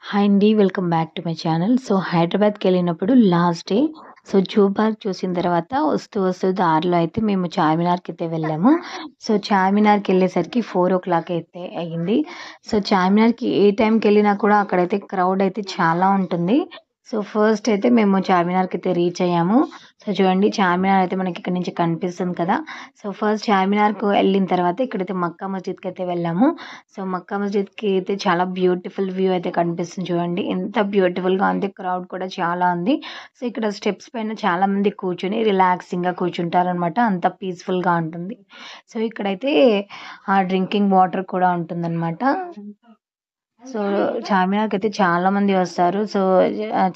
Hi అండి. Welcome back to my channel. So, హైదరాబాద్‌కెళ్ళినప్పుడు last day zoo park చూసిన తర్వాత వస్తూ దారిలో అయితే మేము చార్మినార్‌కైతే వెళ్ళాము. సో, చార్మినార్‌కెళ్ళేసరికి 4:00 అయితే అయింది. సో, చార్మినార్‌కి ఏ టైంకెళ్ళినా కూడా అక్కడైతే క్రౌడ్ అయితే చాలా ఉంటుంది. సో, ఫస్ట్ అయితే మేము చార్మినార్‌కైతే రీచ్ అయ్యాము. సో, చూడండి చార్మినార్ అయితే మనకి ఇక్కడ నుంచి కనిపిస్తుంది కదా! సో, ఫస్ట్ చార్మినార్‌కు వెళ్ళిన తర్వాత ఇక్కడైతే మక్కా మస్జిద్‌కైతే వెళ్ళాము. సో, మక్కా మస్జిద్‌కి అయితే చాలా బ్యూటిఫుల్ వ్యూ అయితే కనిపిస్తుంది చూడండి. ఎంత బ్యూటిఫుల్‌గా ఉంది. క్రౌడ్ కూడా చాలా ఉంది. సో, ఇక్కడ స్టెప్స్ పైన చాలామంది కూర్చొని రిలాక్సింగ్‌గా కూర్చుంటారనమాట. అంత పీస్‌ఫుల్‌గా ఉంటుంది. సో, ఇక్కడైతే డ్రింకింగ్ వాటర్ కూడా ఉంటుందనమాట. సో, చార్మినార్‌కైతే చాలా మంది వస్తారు. సో,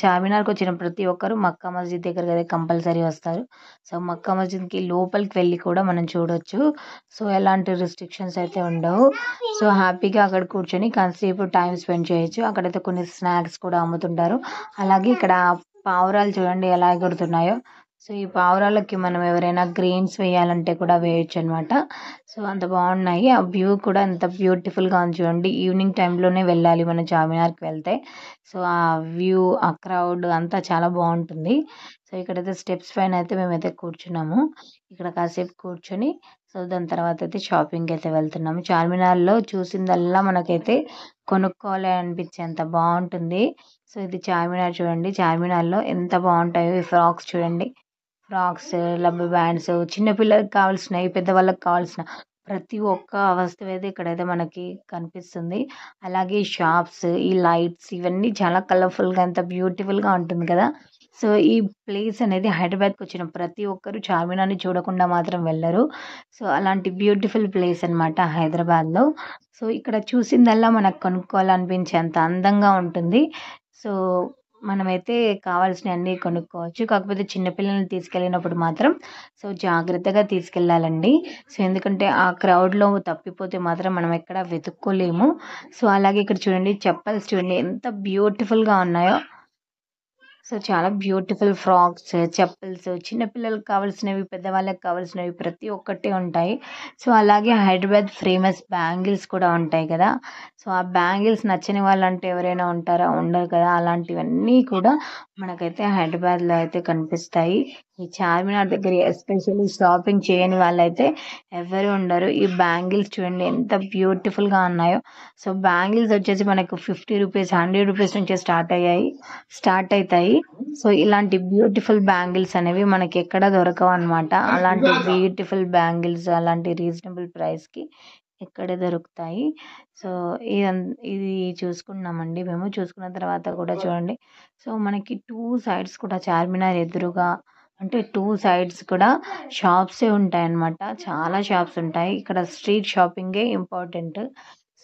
చార్మినార్‌కొచ్చిన ప్రతి ఒక్కరు మక్కా మస్జిద్ దగ్గరకైతే కంపల్సరీ వస్తారు. సో, మక్కా మస్జిద్‌కి లోపలికి వెళ్లి కూడా మనం చూడొచ్చు. సో, ఎలాంటి రిస్ట్రిక్షన్స్ అయితే ఉండవు. సో, హ్యాపీగా అక్కడ కూర్చొని కాసేపు టైమ్ స్పెండ్ చేయొచ్చు. అక్కడైతే కొన్ని స్నాక్స్ కూడా అమ్ముతుంటారు. అలాగే ఇక్కడ పావురాలు చూడండి ఎలా ఎగురుతున్నాయో. సో, ఈ పావురాలకి మనం ఎవరైనా గ్రెయిన్స్ వేయాలంటే కూడా వేయొచ్చనమాట. సో, అంత బావున్నాయి. ఆ వ్యూ కూడా ఎంత బ్యూటిఫుల్‌గా ఉంది చూడండి. ఈవినింగ్ టైమ్‌లోనే వెళ్ళాలి మనం చార్మినార్‌కి వెళ్తే. సో, ఆ వ్యూ, ఆ క్రౌడ్ అంతా చాలా బావుంటుంది. సో, ఇక్కడైతే స్టెప్స్ పైనయితే మేమైతే కూర్చున్నాము. ఇక్కడ కాసేపు కూర్చొని దాని తర్వాతయితే షాపింగ్‌కయితే వెళ్తున్నాము. చార్మినార్‌లో చూసిందల్లా మనకైతే కొనుక్కోవాలి అనిపించేంత బావుంటుంది. సో, ఇది చార్మినార్ చూడండి. చార్మినార్‌లో ఎంత బావుంటాయో ఈ ఫ్రాక్స్ చూడండి. ఫ్రాక్స్, రబ్బర్ బ్యాండ్స్, చిన్న పిల్లలకి కావాల్సినయి, పెద్దవాళ్ళకి కావాల్సిన ప్రతి ఒక్క వస్తువైతే ఇక్కడైతే మనకి కనిపిస్తుంది. అలాగే షాప్స్, ఈ లైట్స్ ఇవన్నీ చాలా కలర్‌ఫుల్‌గా ఎంత బ్యూటిఫుల్‌గా ఉంటుంది కదా! సో, ఈ ప్లేస్ అనేది హైదరాబాద్‌కొచ్చిన ప్రతి ఒక్కరు చార్మినార్‌ని చూడకుండా మాత్రం వెళ్లరు. సో, అలాంటి బ్యూటిఫుల్ ప్లేస్ అనమాట హైదరాబాద్‌లో. సో, ఇక్కడ చూసిందల్లా మనకు కొనుక్కోవాలనిపించేంత అందంగా ఉంటుంది. సో, మనమైతే కావాల్సినయన్నీ కొనుక్కోవచ్చు. కాకపోతే చిన్న పిల్లల్ని తీసుకెళ్ళినప్పుడు మాత్రం జాగ్రత్తగా తీసుకెళ్ళాలండి. సో, ఎందుకంటే ఆ క్రౌడ్‌లో తప్పిపోతే మాత్రం మనం ఎక్కడ వెతుక్కోలేము. సో, అలాగే ఇక్కడ చూడండి చెప్పల్స్ చూడండి ఎంత బ్యూటిఫుల్‌గా ఉన్నాయో. సో, చాలా బ్యూటిఫుల్ ఫ్రాక్స్, చెప్పల్స్ చిన్న పిల్లలకి కావాల్సినవి, పెద్దవాళ్ళకి కావాల్సినవి ప్రతి ఒక్కటి ఉంటాయి. సో, అలాగే హైదరాబాద్ ఫేమస్ బ్యాంగిల్స్ కూడా ఉంటాయి కదా! సో, ఆ బ్యాంగిల్స్ నచ్చని వాళ్ళంటూ ఎవరైనా ఉంటారా? ఉండరు కదా! అలాంటివన్నీ కూడా మనకైతే హైదరాబాద్‌లో అయితే కనిపిస్తాయి. ఈ చార్మినార్ దగ్గర ఎస్పెషల్లీ షాపింగ్ చేయని వాళ్ళైతే ఎవ్వరు ఉండరు. ఈ బ్యాంగిల్స్ చూడండి ఎంత బ్యూటిఫుల్‌గా ఉన్నాయో. సో, బ్యాంగిల్స్ వచ్చేసి మనకు రూ. 50, రూ. 100 నుంచే స్టార్ట్ అయితాయి. సో, ఇలాంటి బ్యూటిఫుల్ బ్యాంగిల్స్ అనేవి మనకెక్కడ దొరకవనమాట. అలాంటి బ్యూటిఫుల్ బ్యాంగిల్స్ అలాంటి రీజనబుల్ ప్రైస్‌కి ఇక్కడే దొరుకుతాయి. సో, ఇదన్ ఇది చూసుకున్నామండి మేము. చూసుకున్న తర్వాత కూడా చూడండి. సో, మనకి 2 సైడ్స్ కూడా చార్మినార్ ఎదురుగా అంటే 2 సైడ్స్ కూడా షాప్సే ఉంటాయన్నమాట. చాలా షాప్స్ ఉంటాయి. ఇక్కడ స్ట్రీట్ షాపింగే ఇంపార్టెంట్.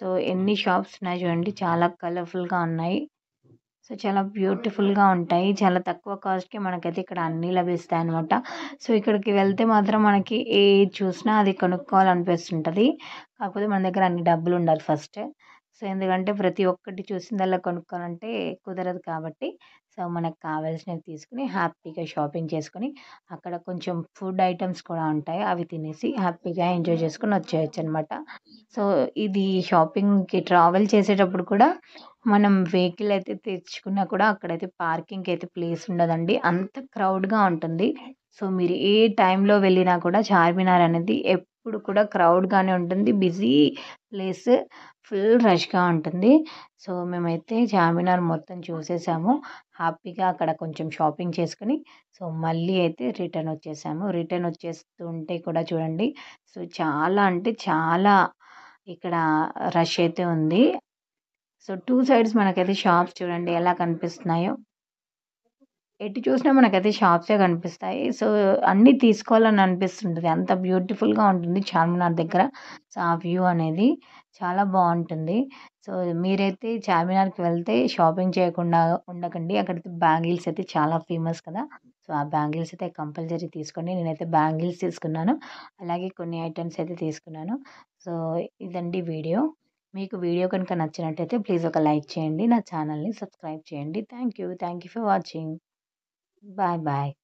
సో, ఎన్ని షాప్స్ ఉన్నాయి చూడండి. చాలా కలర్‌ఫుల్‌గా ఉన్నాయి. సో, చాలా బ్యూటిఫుల్‌గా ఉంటాయి. చాలా తక్కువ కాస్ట్‌కి మనకైతే ఇక్కడ అన్నీ లభిస్తాయనమాట. సో, ఇక్కడికి వెళ్తే మాత్రం మనకి ఏది చూసినా అది కొనుక్కోవాలనిపిస్తుంటది. కాకపోతే మన దగ్గర అన్ని డబ్బులుండాలి ఫస్ట్. సో, ఎందుకంటే ప్రతి ఒక్కటి చూసిందల్లా కొనుక్కోవాలంటే కుదరదు కాబట్టి, సో, మనకు కావాల్సినవి తీసుకొని హ్యాపీగా షాపింగ్ చేసుకొని, అక్కడ కొంచెం ఫుడ్ ఐటెమ్స్ కూడా ఉంటాయి. అవి తినేసి హ్యాపీగా ఎంజాయ్ చేసుకొని వచ్చేయొచ్చనమాట. సో, ఇది షాపింగ్‌కి ట్రావెల్ చేసేటప్పుడు కూడా మనం వెహికల్ అయితే తెచ్చుకున్నా కూడా అక్కడైతే పార్కింగ్‌కయితే ప్లేస్ ఉండదండి. అంత క్రౌడ్‌గా ఉంటుంది. సో, మీరు ఏ టైంలో వెళ్ళినా కూడా చార్మినార్ అనేది ఎప్పుడు కూడా క్రౌడ్‌గానే ఉంటుంది. బిజీ ప్లేస్ ఫుల్ రష్‌గా ఉంటుంది. సో, మేమైతే చార్మినార్ మొత్తం చూసేసాము. హ్యాపీగా అక్కడ కొంచెం షాపింగ్ చేసుకొని, సో, మళ్ళీ అయితే రిటర్న్ వచ్చేసాము. రిటర్న్ వచ్చేస్తుంటే కూడా చూడండి. సో, చాలా అంటే చాలా ఇక్కడ రష్ అయితే ఉంది. సో, 2 సైడ్స్ మనకైతే షాప్స్ చూడండి ఎలా కనిపిస్తున్నాయో. ఎటు చూసినా మనకైతే షాప్సే కనిపిస్తాయి. సో, అన్నీ తీసుకోవాలని అనిపిస్తుంటది. అంత బ్యూటిఫుల్‌గా ఉంటుంది చార్మినార్ దగ్గర. సో, ఆ వ్యూ అనేది చాలా బావుంటుంది. సో, మీరైతే చార్మినార్‌కి వెళ్తే షాపింగ్ చేయకుండా ఉండకండి. అక్కడైతే బ్యాంగిల్స్ అయితే చాలా ఫేమస్ కదా! సో, ఆ బ్యాంగిల్స్ అయితే కంపల్సరీ తీసుకోండి. నేనైతే బ్యాంగిల్స్ తీసుకున్నాను. అలాగే కొన్ని ఐటెమ్స్ అయితే తీసుకున్నాను. సో, ఇదండి వీడియో. మీకు వీడియో కనుక నచ్చినట్టయితే ప్లీజ్ ఒక లైక్ చేయండి. నా ఛానల్‌ని సబ్స్క్రైబ్ చేయండి. Thank you. Thank you for watching. Bye bye.